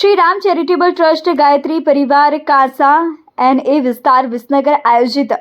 Shri Ram charitable trust Gayatri परिवार Kasa NA विस्तार विसनगर आयोजित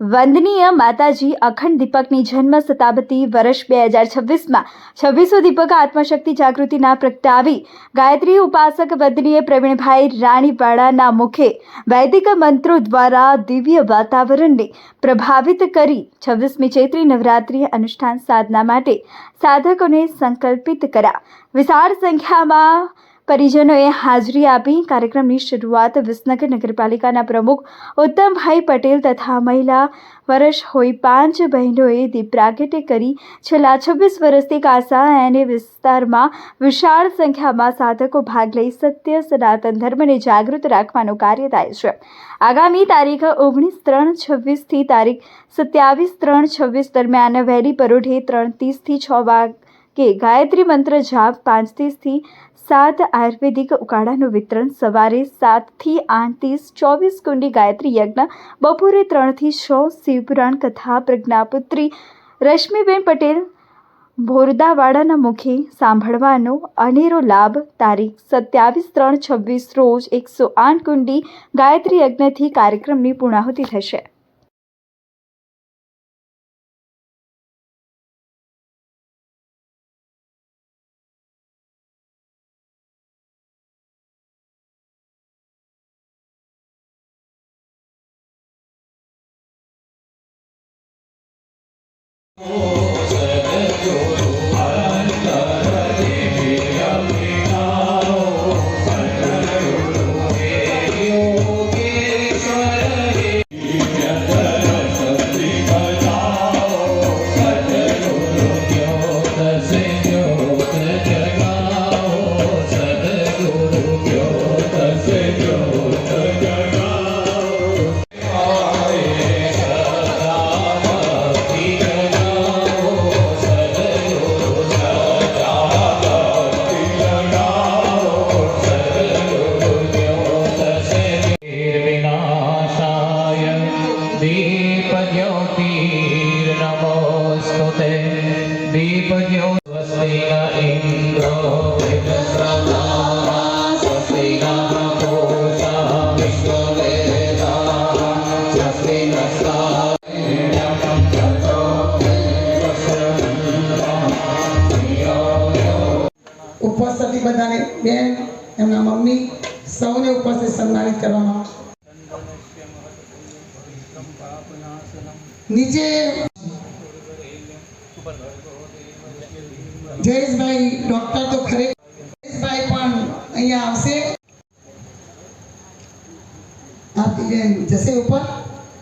वंदनीय माताजी अखंड दीपकनी जन्म शताब्दी वर्ष 2026 में 26 दीपक आत्मशक्ति जागृतिना प्रगटावी गायत्री उपासक वंदनीय प्रवीणभाई राणीवाड़ा मुखे वैदिक मंत्रों द्वारा दिव्य वातावरण ने प्रभावित करी 26मी चैत्री नवरात्रि अनुष्ठान साधना माटे साधकों ने संकल्पित करा। विशाल संख्या में परिजनों हाजरी आपी। कार्यक्रम की शुरुआत विसनगर नगरपालिका प्रमुख उत्तमभाई पटेल तथा महिला वर्ष होई 5 बहनों दीप प्रागट्य करी छेल्ला 26 वर्षथी कासा NA विस्तार में विशाल संख्या में साधकों भाग लई सत्य सनातन धर्म ने जागृत राखवानुं कार्य थाय छे। आगामी तारीख 19/3/26 थी तारीख 27/3/26 दरमियान वहेली परोढे 3:30 થી 6 वागे गायत्री मंत्र जाप 5:30 થી 7 आयुर्वेदिक उकाड़ाનું वितरण सवारे 7 થી 8:30 24 कुंडी गायत्री यज्ञ बपोरे 3 થી 6 शिवपुराण कथा प्रज्ञापुत्री रश्मिबेन पटेल भोरदावाड़ाना मुखे सांभळवानो अनेरो लाभ। तारीख 27/3/26 रोज 108 कुंडी गायत्री यज्ञथी कार्यक्रमनी पूर्णाहुति थशे। उपस्थित बधाने बेन एमना मम्मी सौने उपस्थित सम्मानित करवामां नीचे जयेश भाई डॉक्टर तो खरे जयेश भाई पण अहींया आवशे। आपकी बेन जसे ऊपर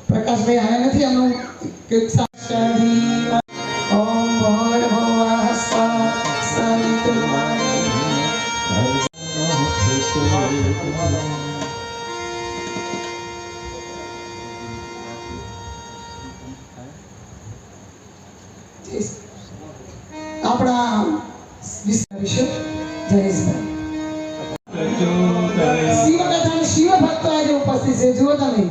प्रकाश भाई आया नहीं हमनु एक साक्षी ओम भोर भुवः स्वः सवितुर्वरेण्यं अपना विश्व जयेश शिव कथा शिव भक्त आज उपस्थित है जुओ तमे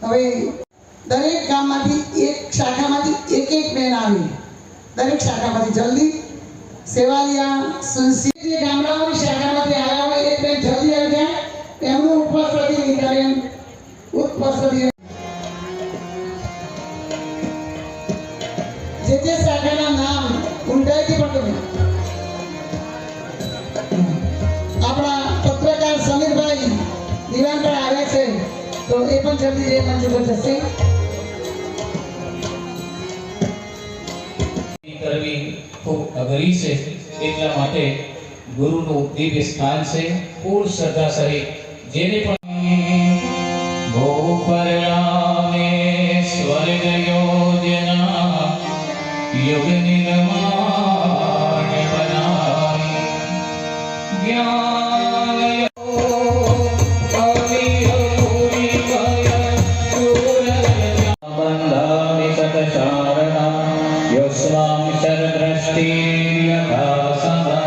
हवे दरेक गाममांथी एक शाखामांथी एक बेन आवी दरेक शाखामांथी जल्दी सेवालिया सुनसी जे गामडाओनी शाखामांथी आव्या होय एक बेन जल्दी આવી જાય એમનું ઉપસ્થિતિ નીકળે ઉપસ્થિતિ જે શાખાના નામ ઊંડાઈથી પણ તમે આપણા પત્રકાર સમીરભાઈ દિવાનભાઈ આવ્યા છે તો એ પણ જલ્દી જે મંચ પર જશે કરવી ખૂબ અઘરી છે એટલા માટે ગુરુનું દિવ્ય સ્થાન છે પૂર્ણ શ્રદ્ધા સહિત જેને પણ ભોપરલામે સ્વર્ગ યોજના युग निर्माण बनाई ज्ञान बंधानि सतशारणा योस्वाम शरदृष्टि यथा सदा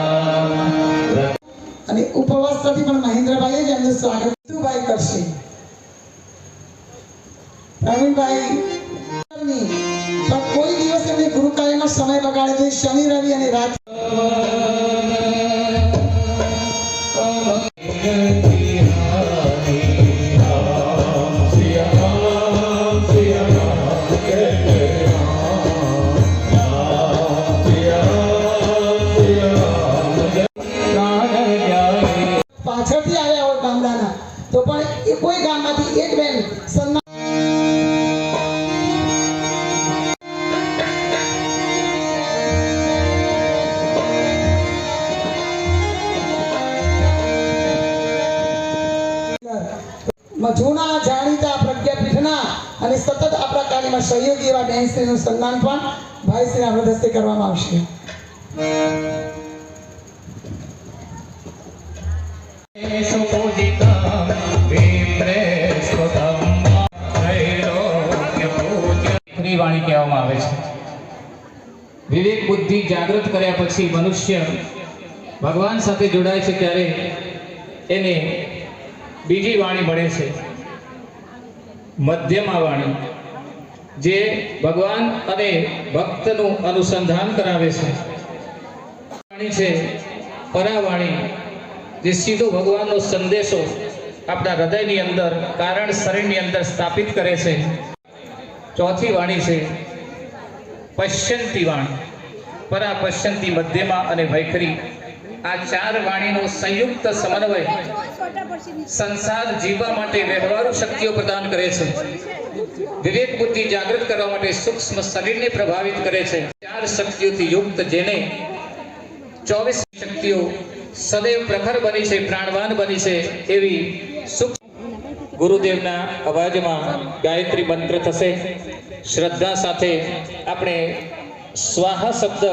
અને ઉપવાસથી પણ મહેન્દ્રભાઈએ જ એમનું સ્વાગત ભાઈ કરશે। પ્રવીણભાઈ कोई दिवस गुरु कार्य में समय बगाड़े शनि रवि रात કોઈ ગામમાંથી એક બેન સન્માન જૂના જાણીતા પ્રજ્ઞાપીઠના અને સતત આપણા કાર્યમાં સહયોગી એવા બહેનશ્રીનું સન્માન પણ ભાઈશ્રીના વરદ હસ્તે કરવામાં આવશે. વાણી કહેવામાં આવે છે. વિવેક બુદ્ધિ જાગૃત કર્યા પછી મનુષ્ય ભગવાન સાથે જોડાય છે ત્યારે એને બીજી વાણી મળે છે, મધ્યમા વાણી, જે ભગવાન અને ભક્તનું અનુસંધાન કરાવે છે. વાણી છે પરાવાણી, જે સીધો ભગવાનનો સંદેશો આપણા હૃદયની અંદર, કારણ શરીરની અંદર સ્થાપિત કરે છે. ચોથી વાણી છે પશ્યંતી વાણી, પરા, પશ્યંતી, મધ્યમા અને વૈખરી. આ ચાર વાણીનો સંયુક્ત સમન્વય સંસાર જીવવા માટે વ્યવહારુ શક્તિઓ પ્રદાન કરે છે. વિવેક બુદ્ધિ જાગૃત કરવા માટે સૂક્ષ્મ શરીરને પ્રભાવિત કરે છે. ચાર શક્તિઓથી યુક્ત જેને 24 શક્તિઓ સદૈવ પ્રખર બની છે, પ્રાણવાન બની છે, એવી ગુરુદેવના અવાજમાં ગાયત્રી મંત્ર થશે. શ્રદ્ધા સાથે આપણે સ્વાહા શબ્દ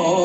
Om